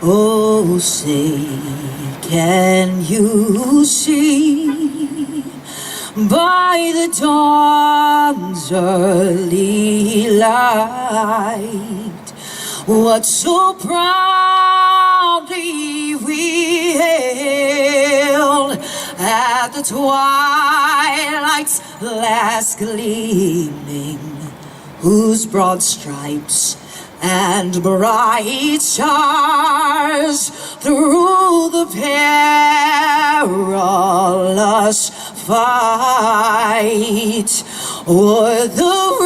Oh, say, can you see by the dawn's early light what so proudly we hailed at the twilight's last gleaming, whose broad stripes and bright stars through the perilous fight o'er the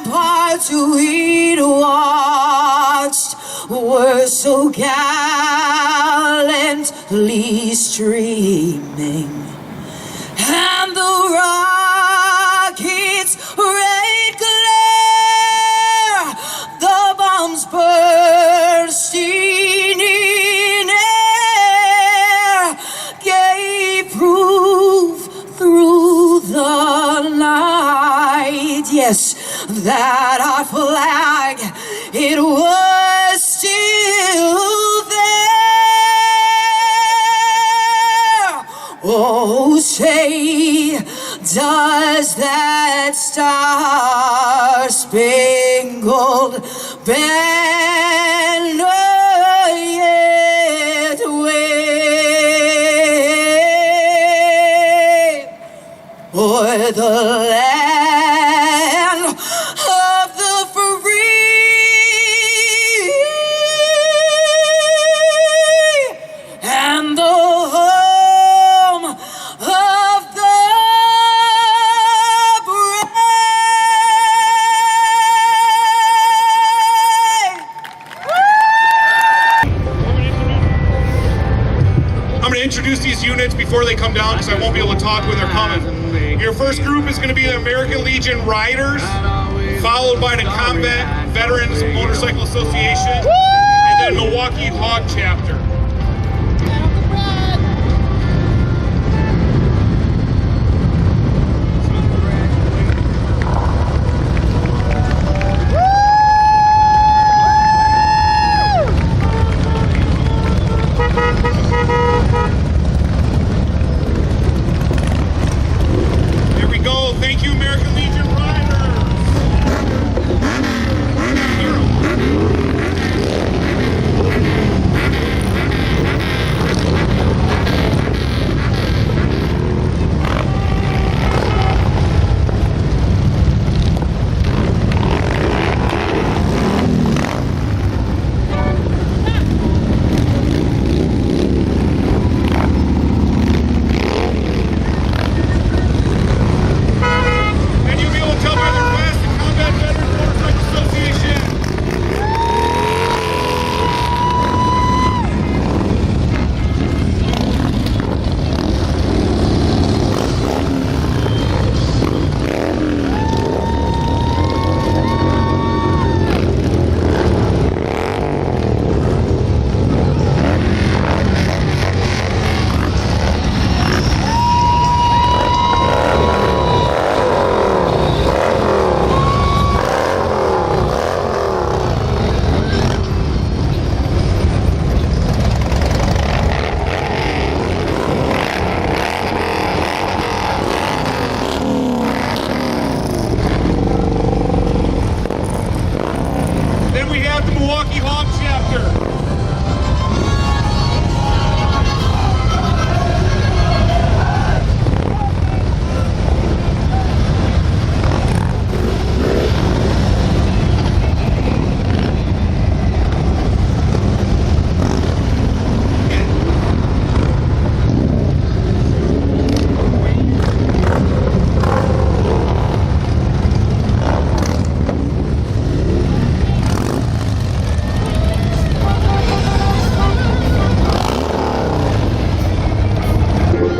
ramparts we'd watched were so gallantly streaming, and the rockets' red glare, the bombs bursting in air, gave proof through the night, yes, that our flag, it was still there. Oh, say, does that star-spangled banner yet wave o'er the land of the free and the home of the I'm going to introduce these units before they come down because I won't be able to talk when they're coming. Your first group is going to be the American Legion Riders, followed by the Combat Veterans Motorcycle Association, and then Milwaukee Hog Chapter. Thank you, American Legion Riders! Then we have the Milwaukee Hog Chapter.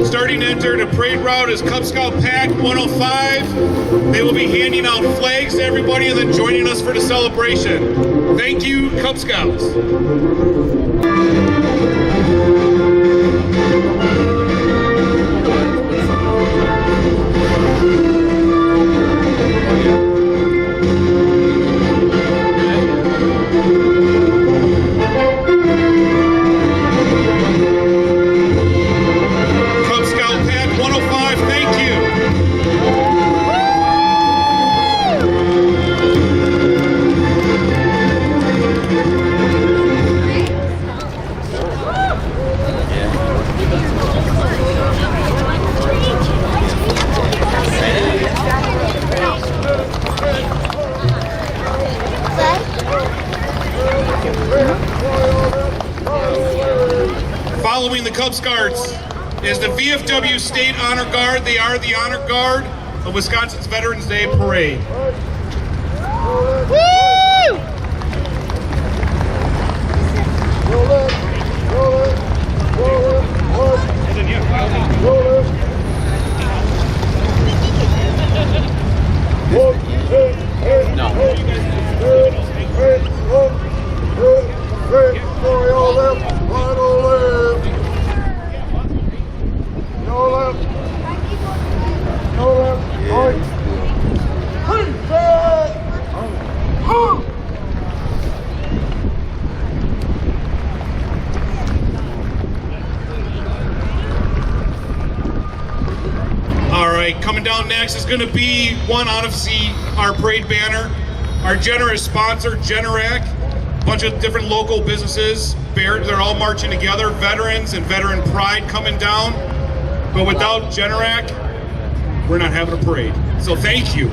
Starting to enter the parade route is Cub Scout Pack 105. They will be handing out flags to everybody and then joining us for the celebration. Thank you, Cub Scouts. Following the Cub Scouts is the VFW State Honor Guard. They are the Honor Guard of Wisconsin's Veterans Day Parade. Woo! Coming down next is going to be one out of our parade banner. Our generous sponsor, Generac, a bunch of different local businesses. They're all marching together. Veterans and veteran pride coming down. But without Generac, we're not having a parade. So thank you.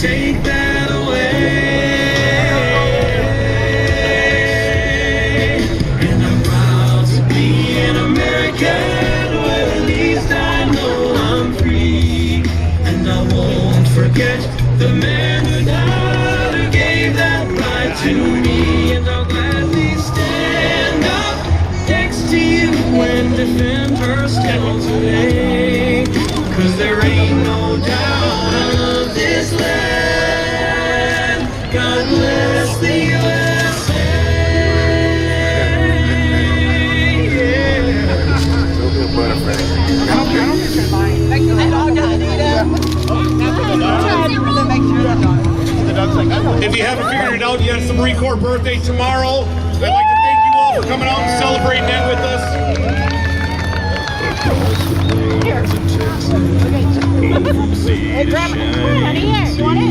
Take that away. And I'm proud to be an American, where at least I know I'm free. And I won't forget the man who died, who gave that right to me. And I'll gladly stand up next to you and defend her still today. 'Cause there ain't no doubt I love this land. God bless the USA. If you haven't figured it out yet, it's the Marine Corps birthday tomorrow. I'd like to thank you all for coming out and celebrating it with us. Hey, grab it. Honey, here. You want it?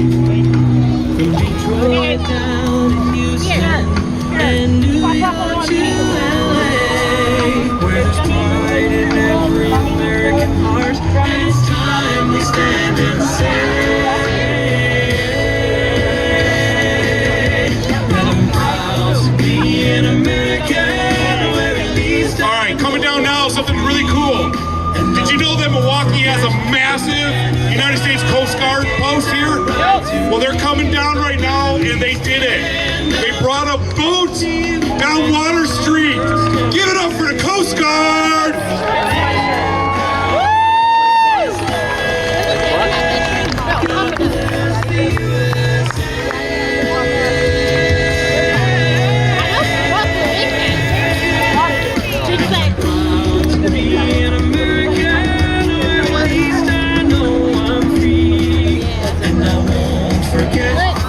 Detroit down in Houston and New York to LA, where there's pride in every American heart, and it's time we stand and say that I'm proud to be an American, where at least. All right, coming down now, something really cool. Did you know that Milwaukee has a massive United States Coast Guard post here? Well, they're coming down right now, and they did it. They brought a boat down Water Street. Give it up for the Coast Guard!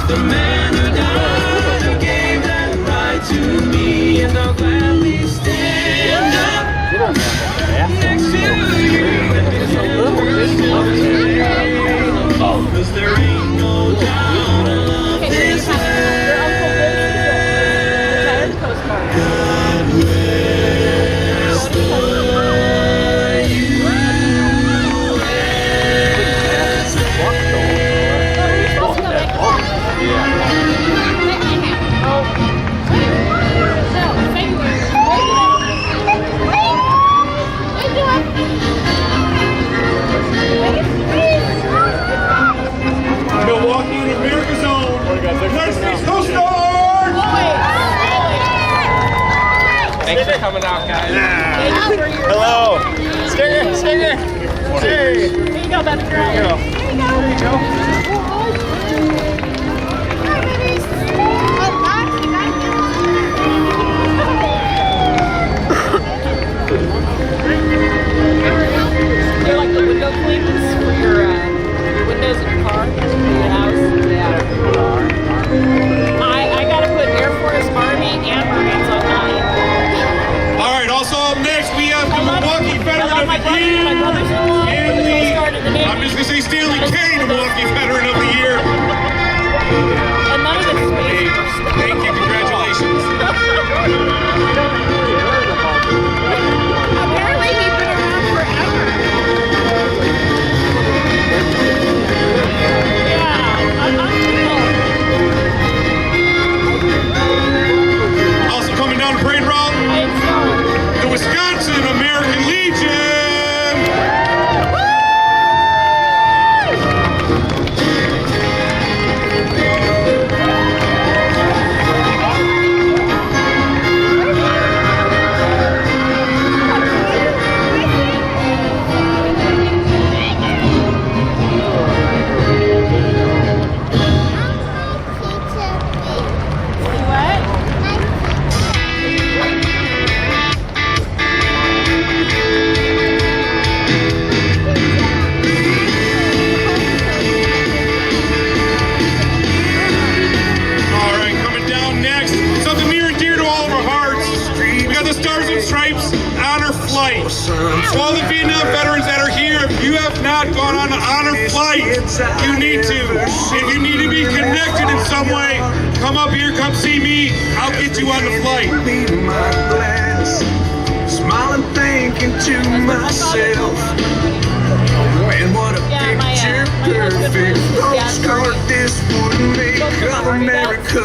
The man who died, who gave that right to me, and I'll gladly stand up next to you and defend 'cause there ain't no doubt I love this land. God bless the Milwaukee and America's own United States Coast Guard! Thanks for coming out, guys. Hello. Stinger, stinger. Here you go, baby girl. Here you go. Stanley K, Milwaukee Veteran of the Year. And none of it's space. Thank you, congratulations. Apparently he's been around forever. Yeah, I'm unreal. Also coming down the parade route, the Wisconsin American Legion. To all the Vietnam veterans that are here, if you have not gone on an honor flight, you need to. If you need to be connected in some way, come up here, come see me. I'll get you on the flight. Smiling, thinking to myself, man, what a picture perfect postcard this would make of America.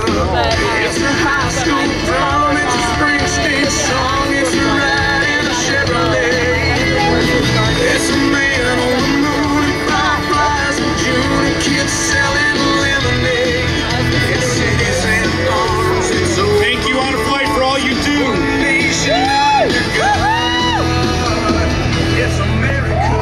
It's a high school prom, it's a Springsteen song, it's a ride in a Chevrolet. It's a man on the moon and fireflies in June and kids selling lemonade. It's cities and arms, it's a thank you on a flight for all you do. nation under God. It's America.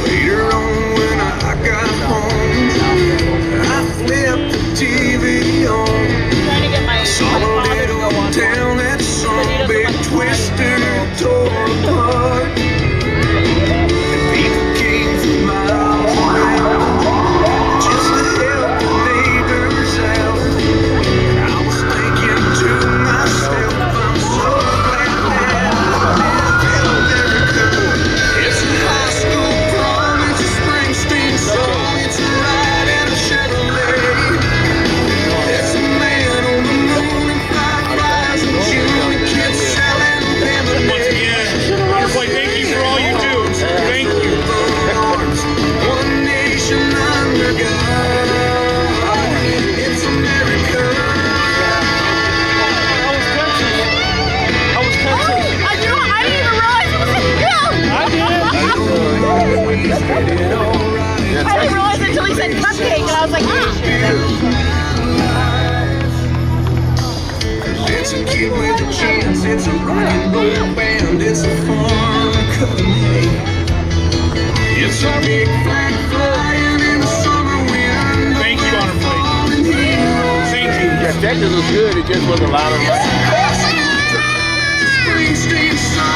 Later on when I got home, I flipped the TV on. Trying to get my Saw a father to little go on. town that some big twister tore apart. And people came from miles around just to help the neighbors out. And I was thinking to myself, I'm so glad that I live in America. It's a high school prom, it's a Springsteen song, it's a ride in a Chevrolet. It's a man on the moon and fireflies in June and kids selling lemonade. Once again, on a flight, thank you for all you do. Thank you. One nation under God. It's America. I didn't even realize it was him. I didn't realize it until he said cupcake, and I was like, It's a kid with a chance, it's a rock and roll band, it's a farm company. It's a big flag flying in the summer wind. Thank you on a flight. Thank you. Yeah, Texas was good. It just was a lot of rain.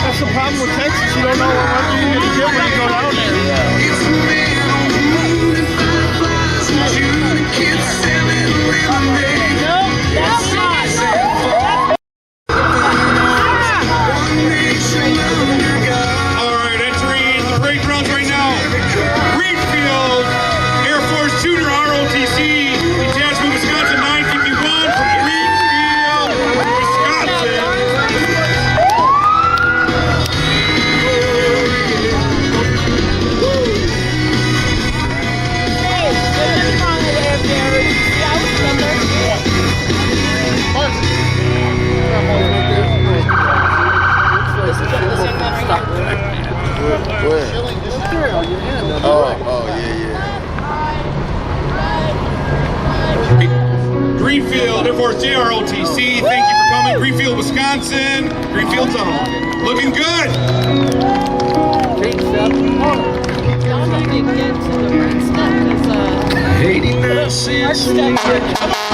That's the problem with Texas. You don't know what much you're going to get when you go down there. It's a man on the moon and fireflies in June and kids selling lemonade. no, that's not. One nation under God. All right, entering the parade grounds right now. Greenfield Air Force Junior ROTC, Detachment Wisconsin 951 from Greenfield, Wisconsin. Hey, there's nothing wrong with AFK. Yeah, I was remember. This is the same one right here. Where? Oh, yeah. Greenfield Air Force JROTC, thank you for coming. Greenfield, Wisconsin. Greenfield's on. Looking good. Y'all need to get to the right step, because 89 cents.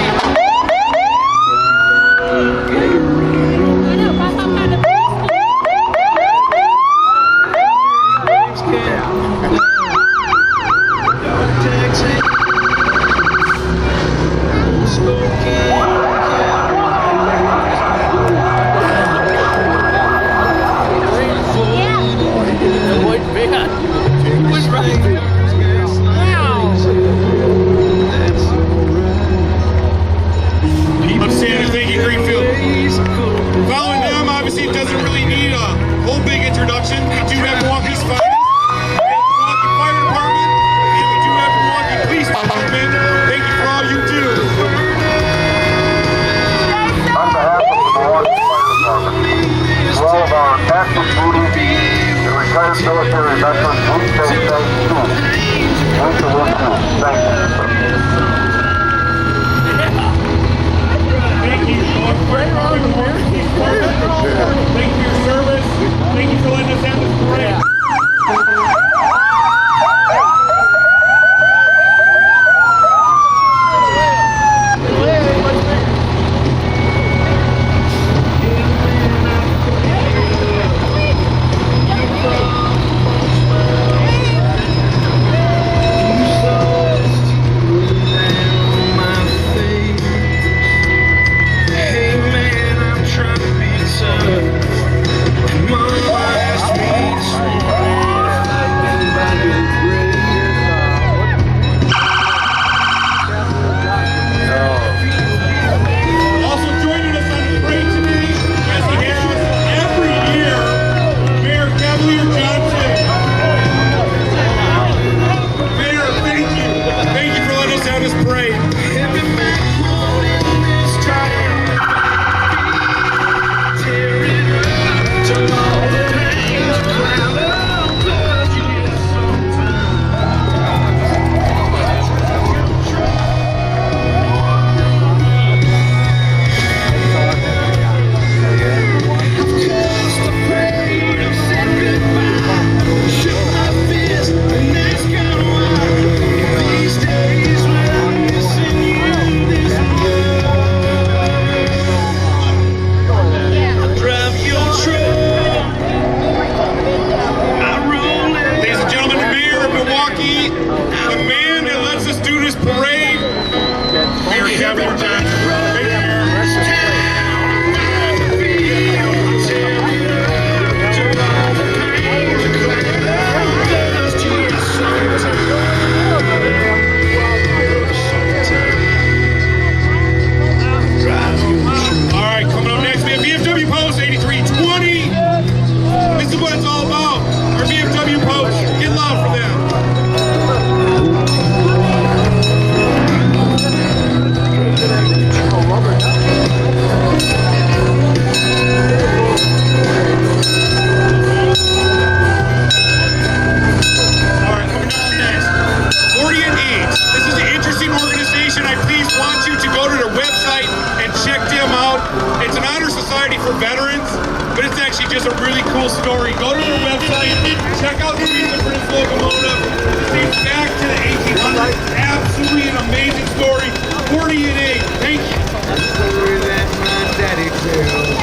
honor society for veterans, but it's actually just a really cool story. Go to their website, check out the reason for this locomotive. It dates back to the 1800s. Absolutely an amazing story. 48. Thank you. A story that my daddy tells.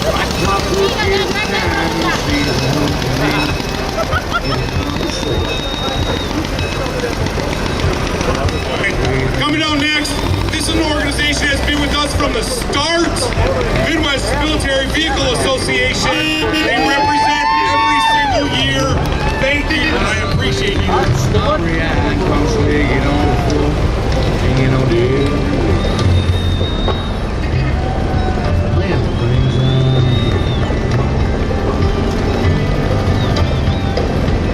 I talk with his time and see Coming down next, this is an organization that's been with us from the start. Midwest Military Vehicle Association. They represent every single year. Thank you, and I appreciate you. story I come swinging on the floor, hanging on the air. Land brings on.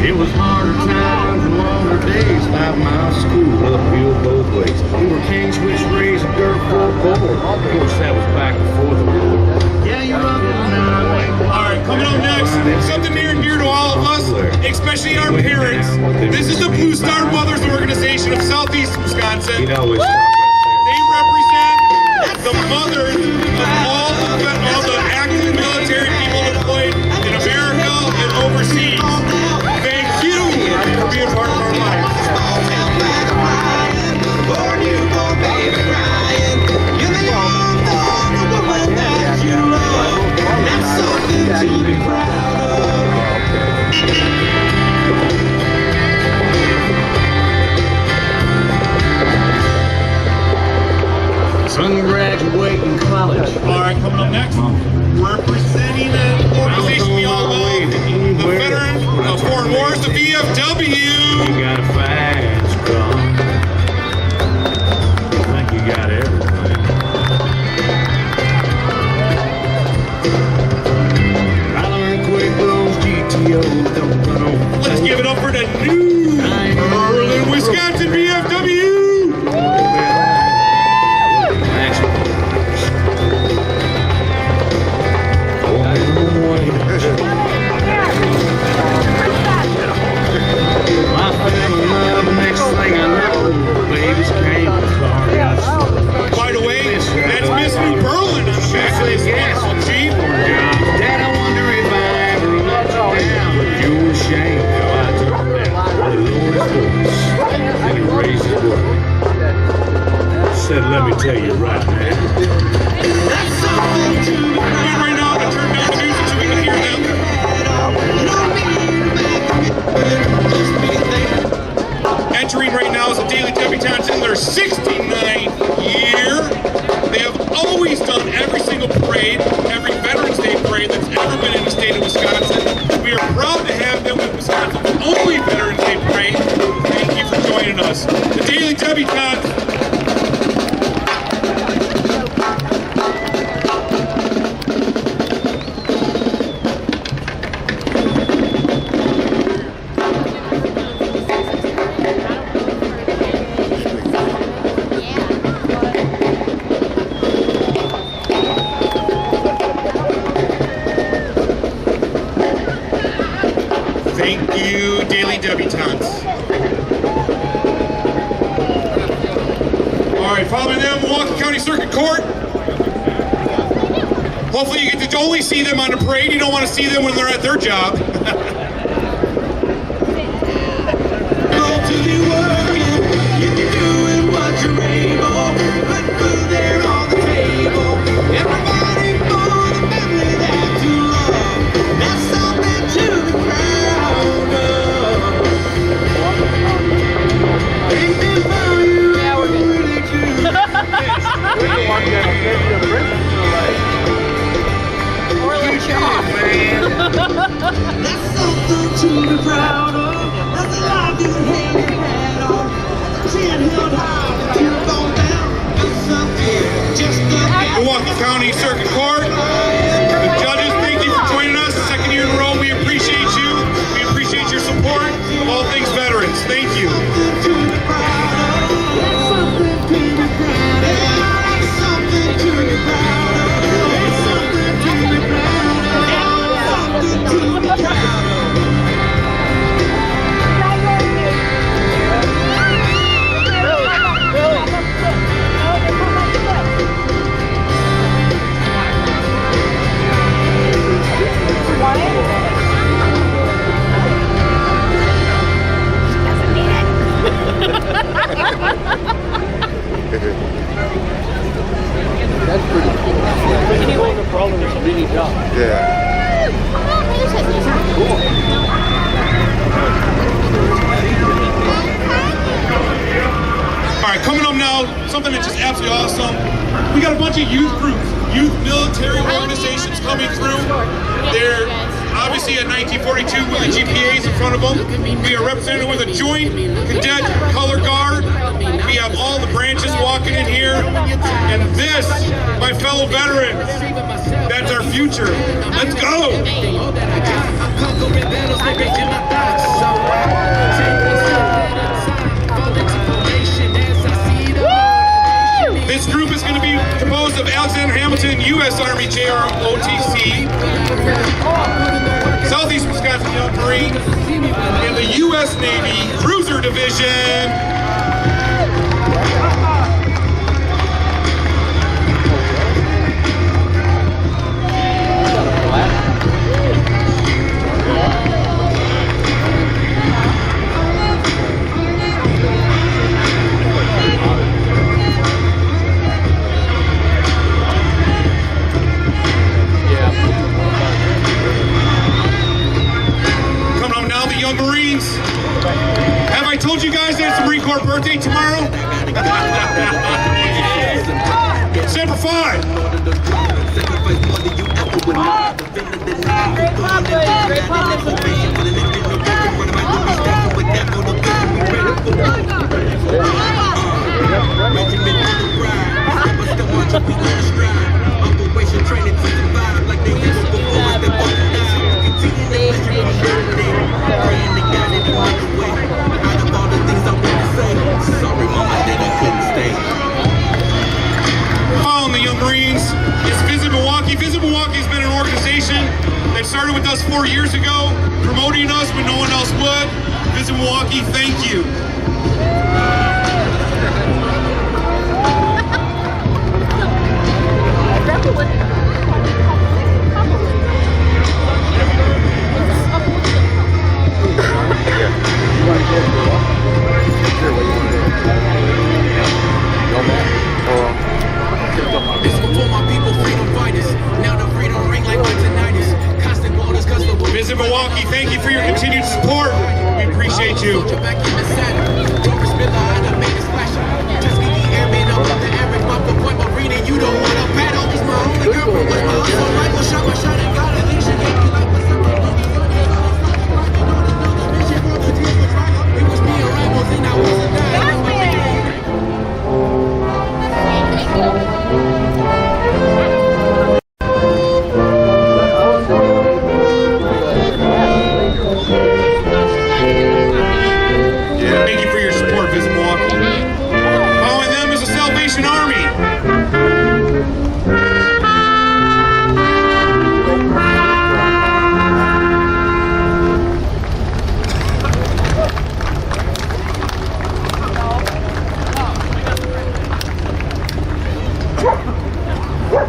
It was harder times and longer days, 5 miles of school uphill both ways. We were Kings which raised a dirt floor board. Of course, that was back before the war. Yeah, you're up now. All right, coming up next, something near and dear to all of us, especially our parents. This is the Blue Star Mothers Organization of Southeast Wisconsin. They represent the mothers of all the active military people deployed in America and overseas. Thank you for being part of our lives. Son graduating college. All right, coming up next, representing an organization we all love, the Veterans of Foreign Wars, the VFW. You got a fast car. I think you got everything. I learned quick those GTOs don't run on. Let's give it up for the new Berlin, Wisconsin VFW. By the way, that's Miss New Berlin on the back of this wonderful Jeep. Dad, I wonder if I ever let you down, but you were ashamed how I turned down. He lowered his voice, and he raised his voice. Said, let me tell you right now. Right now, to turn down the music so we can hear them. Entering right now is the Daily Debutantes in their 69th year. They have always done every single parade, every Veterans Day parade that's ever been in the state of Wisconsin. We are proud to have them with Wisconsin's only Veterans Day parade. Thank you for joining us. The Daily Debutantes. Thank you, Daily Debutantes. All right, following them, Milwaukee County Circuit Court. Hopefully you get to only see them on the parade. You don't want to see them when they're at their job. That's something to be proud of. That's a life you can hang your hat on. That's a chin held high, you fall down. That's something just the Milwaukee County Circuit Court. The judges, thank you for joining us. Second year in a row, we appreciate you. We appreciate your support of all things veterans. Thank you. to be proud of. That's something to be proud of. That's something to be proud of. That's something to be proud of. Something to be proud of. All right, coming up now, something that's just absolutely awesome. We got a bunch of youth groups, youth military organizations coming through. They're obviously at 1942 with the GPAs in front of them. We are represented with a joint cadet color guard. We have all the branches walking in here. And this, my fellow veterans, that's our future. Let's go. This group is going to be composed of Alexander Hamilton, U.S. Army JROTC, Southeast Wisconsin Young Marine, and the U.S. Navy Cruiser Division. Marines, have I told you guys that it's the Marine Corps birthday tomorrow? Semper Fi! Following the Young Marines is Visit Milwaukee. Visit Milwaukee has been an organization that started with us 4 years ago, promoting us when no one else would. Visit Milwaukee, thank you. Visit Milwaukee, thank you for your continued support. We appreciate you.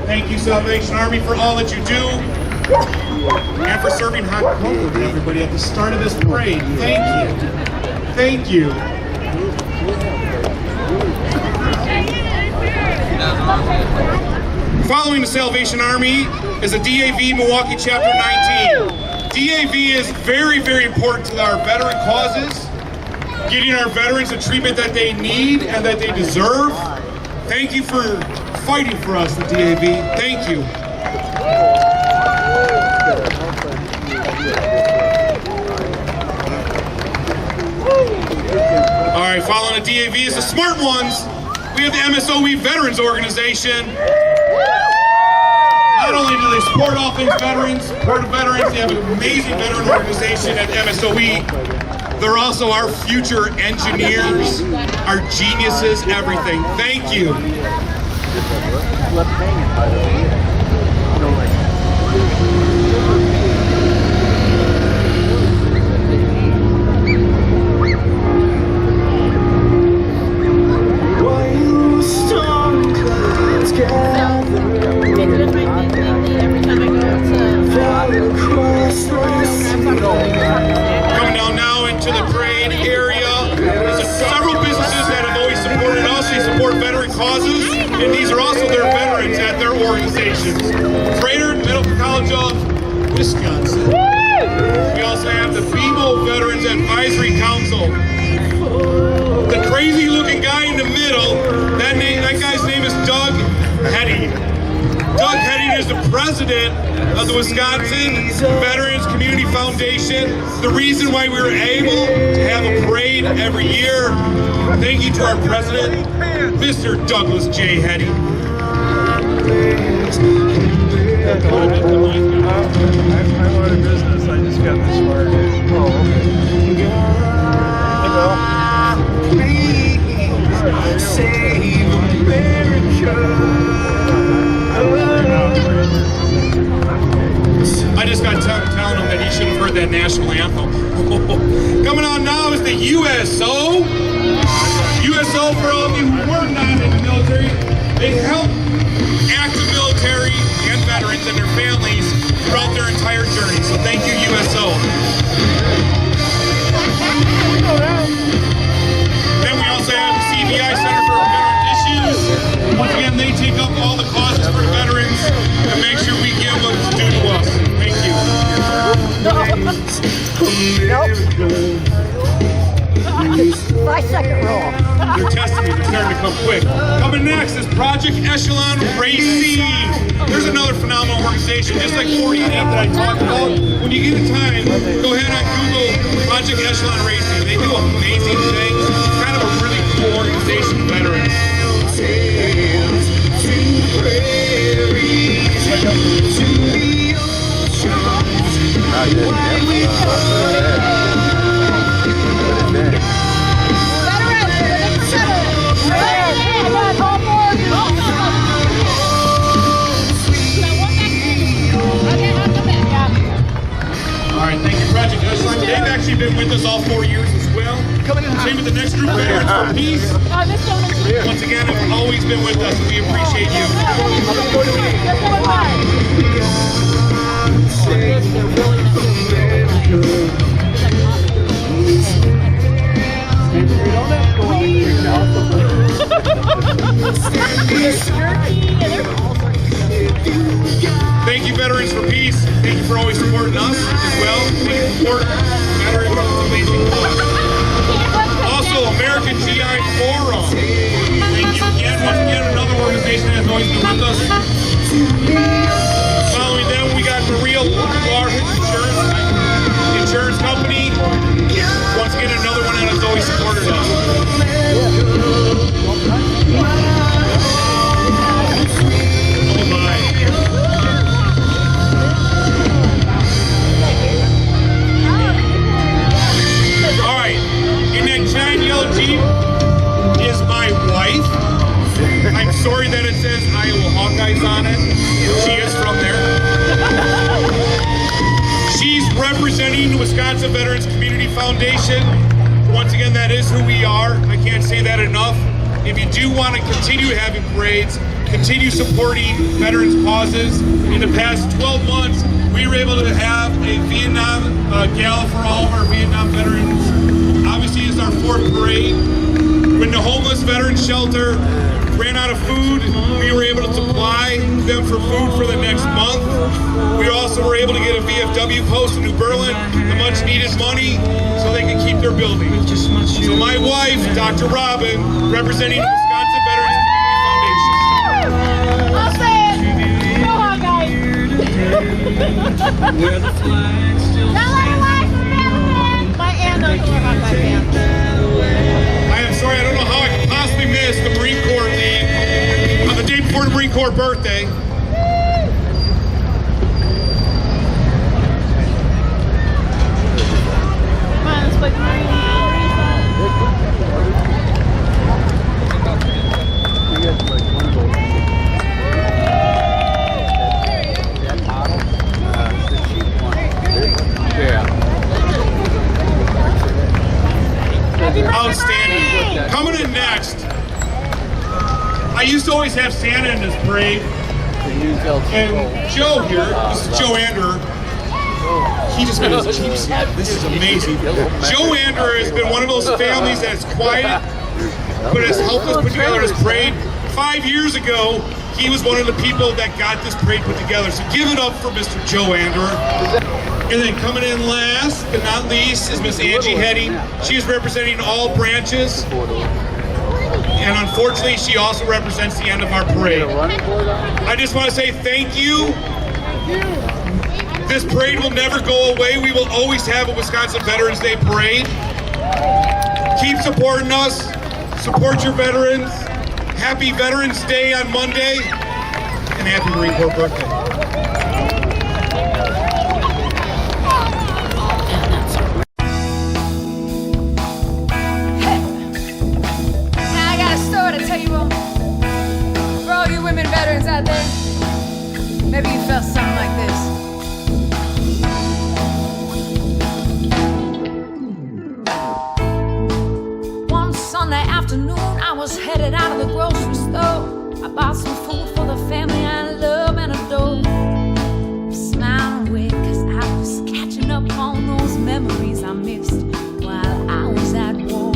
Thank you, Salvation Army, for all that you do, and for serving hot cocoa to everybody at the start of this parade. Thank you. Thank you. Following the Salvation Army is a DAV Milwaukee Chapter 19. DAV is very, very important to our veteran causes, getting our veterans the treatment that they need and that they deserve. Thank you for fighting for us, the DAV. Thank you. All right, following the DAV is the smart ones. We have the MSOE Veterans Organization. Not only do they support all things veterans, support veterans, they have an amazing veteran organization at MSOE. They're also our future engineers, our geniuses, everything. Thank you. Coming down now into the parade area, there's several businesses that have always supported us. They support veteran causes, and these are also their veterans at their organizations. Freighter, Medical College College of Wisconsin. We also have the BMO Veterans Advisory Council. The crazy looking guy in the middle, that guy's name is Doug Hetty. Doug Hetty is the president of the Wisconsin Veterans Community Foundation. The reason why we were able to have a parade every year. Thank you to our president, Mr. Douglas J. Hetty. I'm out of business. I just got this far. Save America. I just got telling him that he should have heard that national anthem. Coming on now is the USO. USO, for all of you who were not in the military, they help active military and veterans and their families throughout their entire journey. So thank you, USO. Then we also have the CVI Center for Veteran Issues. Once again, they take up all the causes for veterans and make sure we give what's due to us. Thank you. My second roll. They're testing me. They're starting to come quick. Coming next is Project Echelon Racing. There's another phenomenal organization, just like 48 that I talked about. When you get the time, go ahead on Google Project Echelon Racing. They do amazing things. It's kind of a really cool organization for veterans. Alright, thank you, Project Echelon. They've actually been with us all 4 years as well. Same with the next group, Veterans for Peace. Once again, have always been with us. We appreciate you. Thank you, Veterans for Peace. Thank you for always supporting us as well. Thank you for supporting veterans. It's amazing. Also, American GI Forum. Thank you again. Once again, another organization that has always been with us. Following them, we got Maria Larkin Insurance Company. Once again, another one that has always supported us. Is my wife. I'm sorry that it says Iowa Hawkeyes on it. She is from there. She's representing the Wisconsin Veterans Community Foundation. Once again, that is who we are. I can't say that enough. If you do want to continue having parades, continue supporting veterans causes, in the past 12 months, we were able to have a Vietnam gala for all of our Vietnam veterans. Obviously, it's our 4th parade. When the homeless veterans shelter ran out of food, we were able to supply them for food for the next month. We also were able to get a VFW post in New Berlin, the much needed money, so they can keep their building. So my wife, Dr. Robin, representing the Wisconsin Veterans Community Foundation. I'll say it. Go on, guys. My aunt knows more about my band. I am sorry, I don't know how I could possibly miss the Marine Corps League on the day before the Marine Corps birthday. Come on, let's play Marine. Outstanding. Coming in next, I used to always have Santa in this parade, and Joe here, this is Joe Ander, he just got his Jeep set. This is amazing. Joe Ander has been one of those families that's quiet, but has helped us put together this parade. 5 years ago, He was one of the people that got this parade put together. So give it up for Mr. Joe Anderer. And then coming in last but not least is Miss Angie Heading. She is representing all branches. And unfortunately, she also represents the end of our parade. I just want to say thank you. This parade will never go away. We will always have a Wisconsin Veterans Day parade. Keep supporting us. Support your veterans. Happy Veterans Day on Monday. And happy Marine Corps birthday. I got a story to tell you all. For all you women veterans out there, maybe you felt something like this. One Sunday afternoon, I was headed out of the grocery store. I bought some food for the family I love and adore. Smiling away, cause I was catching up on those memories I missed while I was at war.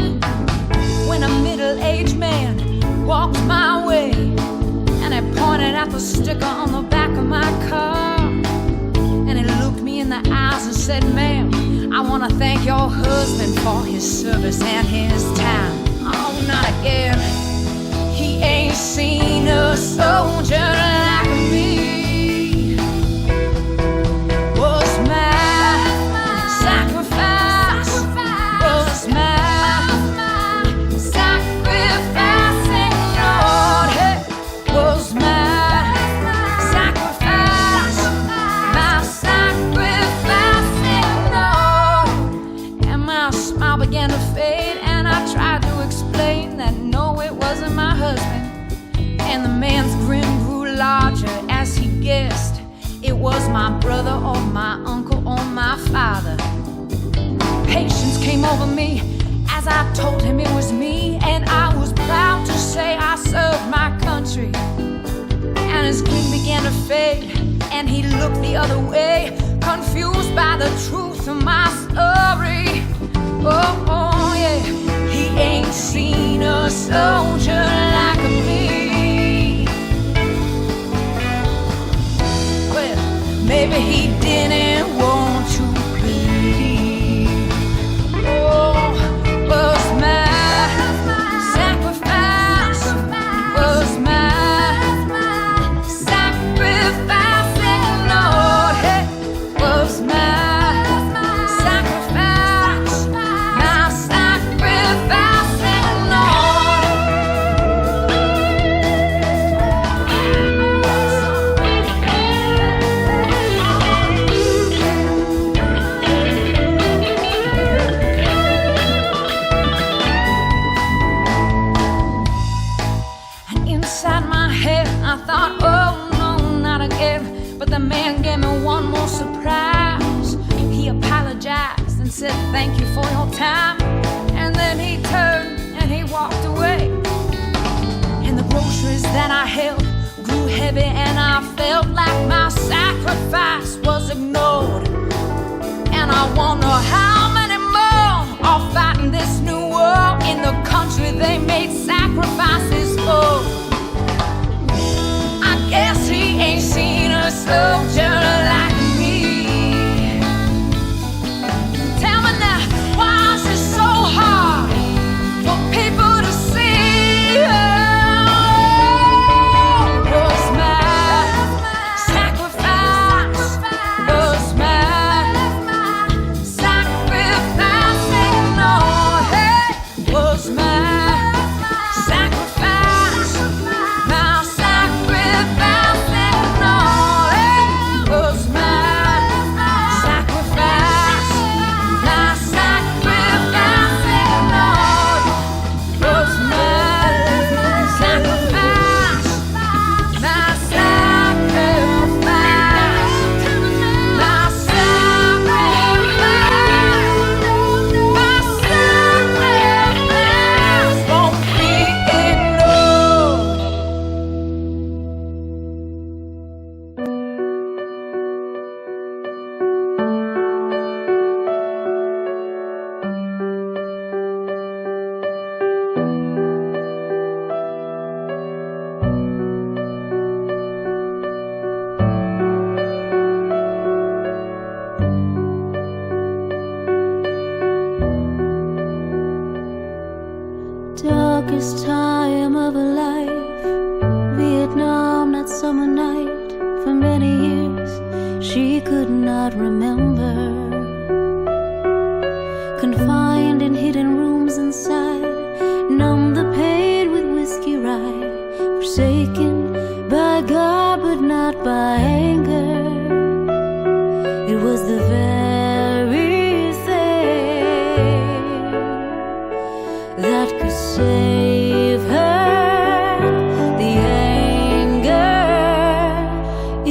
When a middle-aged man walked my way and he pointed at the sticker on the back of my car, and he looked me in the eyes and said, "Ma'am, I want to thank your husband for his service and his time." Oh, not again. He ain't seen a soldier like me. Was my sacrifice, was my sacrificing, Lord, hey, was my sacrifice, my sacrificing, Lord. And my smile began to fade, and I tried to explain that no, it wasn't my husband. And the man's grin grew larger as he guessed it was my brother or my uncle or my father. Patience came over me as I told him it was me, and I was proud to say I served my country. And his grin began to fade, and he looked the other way, confused by the truth of my story. Oh, oh yeah, he ain't seen a soldier like me. Well, maybe he didn't want to believe. Oh, was my sacrifice, was my sacrificing, Lord, hey, was my sacrifice, my sacrificing, Lord. And inside my head, I thought, oh no, not again. But the man gave me one more surprise. He apologized and said, "Thank you for your time." And then he turned and he walked away. And the groceries that I held grew heavy, and I felt like my sacrifice was ignored. And I wonder how many more are fighting this new war in the country they made sacrifices for. I guess he ain't seen a soldier like me. Tell me now, why is it so hard for people to see? Was my sacrifice, was my sacrificing, Lord, hey, was my sacrifice. many years she could not remember. Confined in hidden rooms inside, numb the pain with whiskey rye. Forsaken by God but not by anger. It was the very thing that could save her. The anger,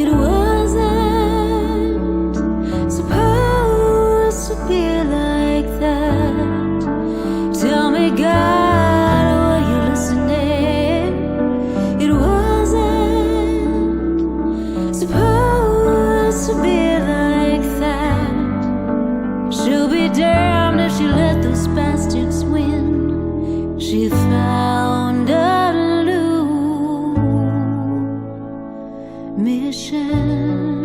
it wasn't supposed to be like that. Tell me, God, were you listening? It wasn't supposed to be like that. She'll be damned if she let those bastards win. She found a new mission.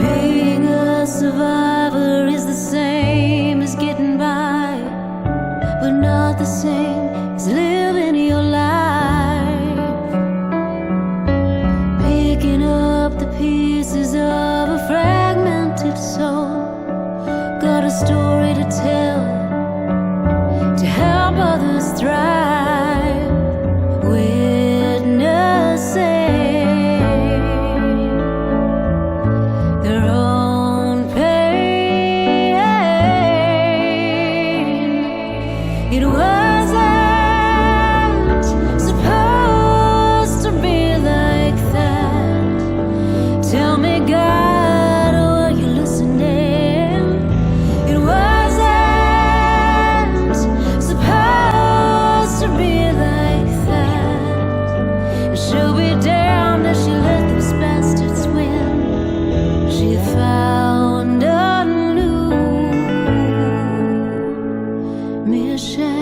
Being a survivor is the same as getting by, but not the same as living your life. Picking up the pieces of a fragmented soul. Got a story to tell, to help others thrive. Witnessing their own pain. It wasn't supposed to be like that. Tell me, God, were you listening? It wasn't supposed to be like that. And she'll be damned if she let those bastards win. She found a new mission.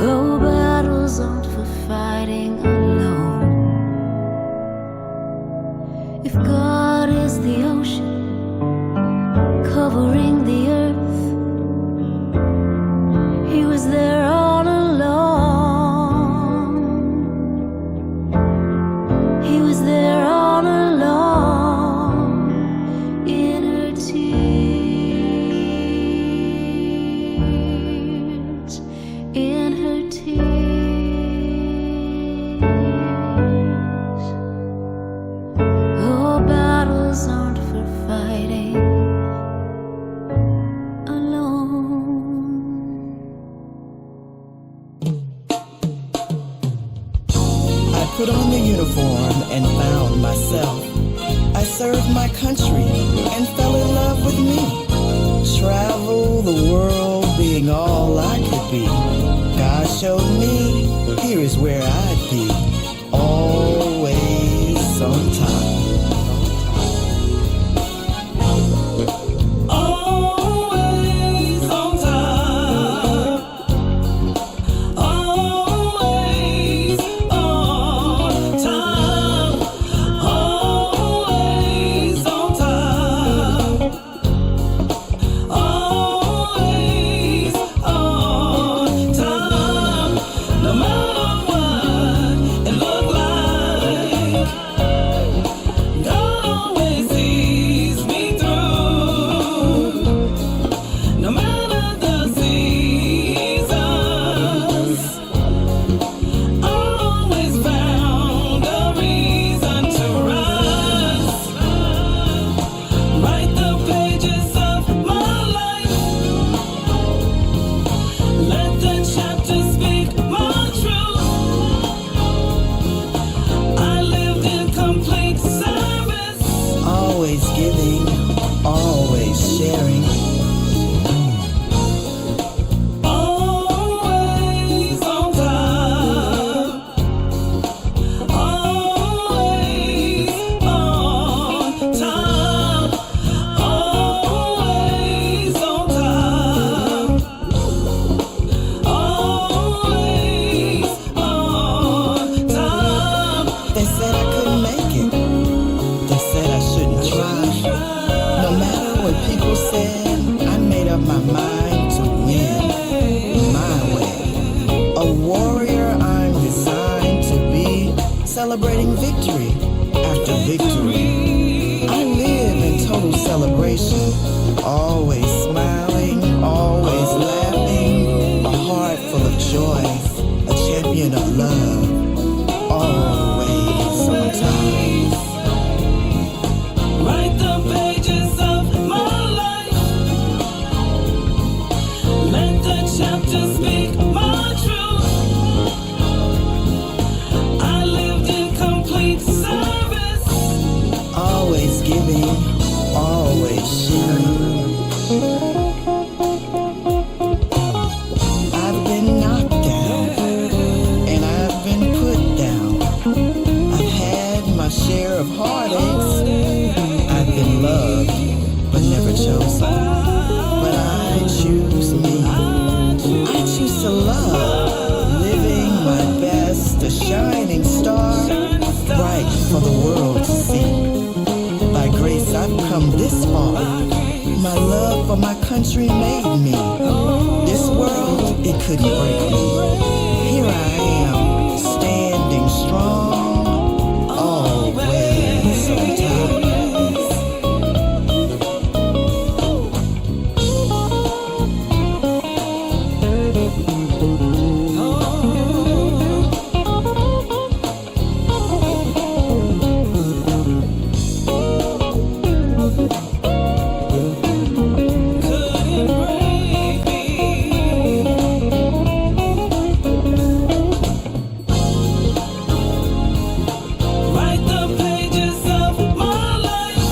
Oh, battles aren't for fighting alone. If God is the ocean covering the earth, He was there all along. He was there all along in her tears, in her tears. Oh, battles aren't for fighting alone. I put on the uniform and found myself. I served my country and fell in love with me. Travel the world being all I could be. God showed me here is where I'd be. Always on time. Always on time. Always on time. Always on time. Always on time. No matter what it looked like. celebrating victory after victory. I live in total celebration, always smiling, always laughing, a heart full of joy, a champion of love, always on time. Write the pages of my life. Let the chapters speak my truth. I lived in complete service. Always giving, always sharing. I've been knocked down, and I've been put down. I've had my share of heartaches. I've been loved, but never chosen. But I choose me. I choose to love, living my best, a shining star, bright for the world to see. By grace I've come this far. My love for my country made me. This world, it couldn't break me. Here I am, standing strong, always on time. Write the pages of my life.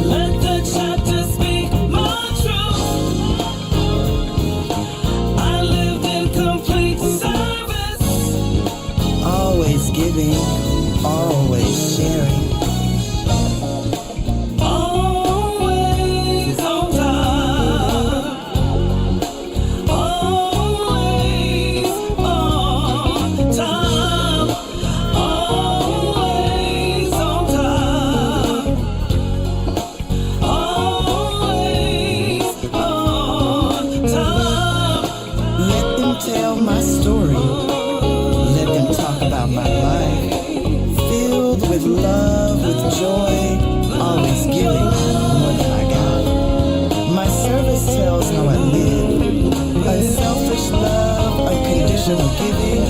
Let the chapters speak my truth. I lived in complete service. Always giving, always sharing. Always on time. Always on time. Always on time. Always on time. Let them tell my story. Let them talk about my life. Filled with love, with joy, always giving more than I got. My service tells how I live. Unselfish love, unconditional giving,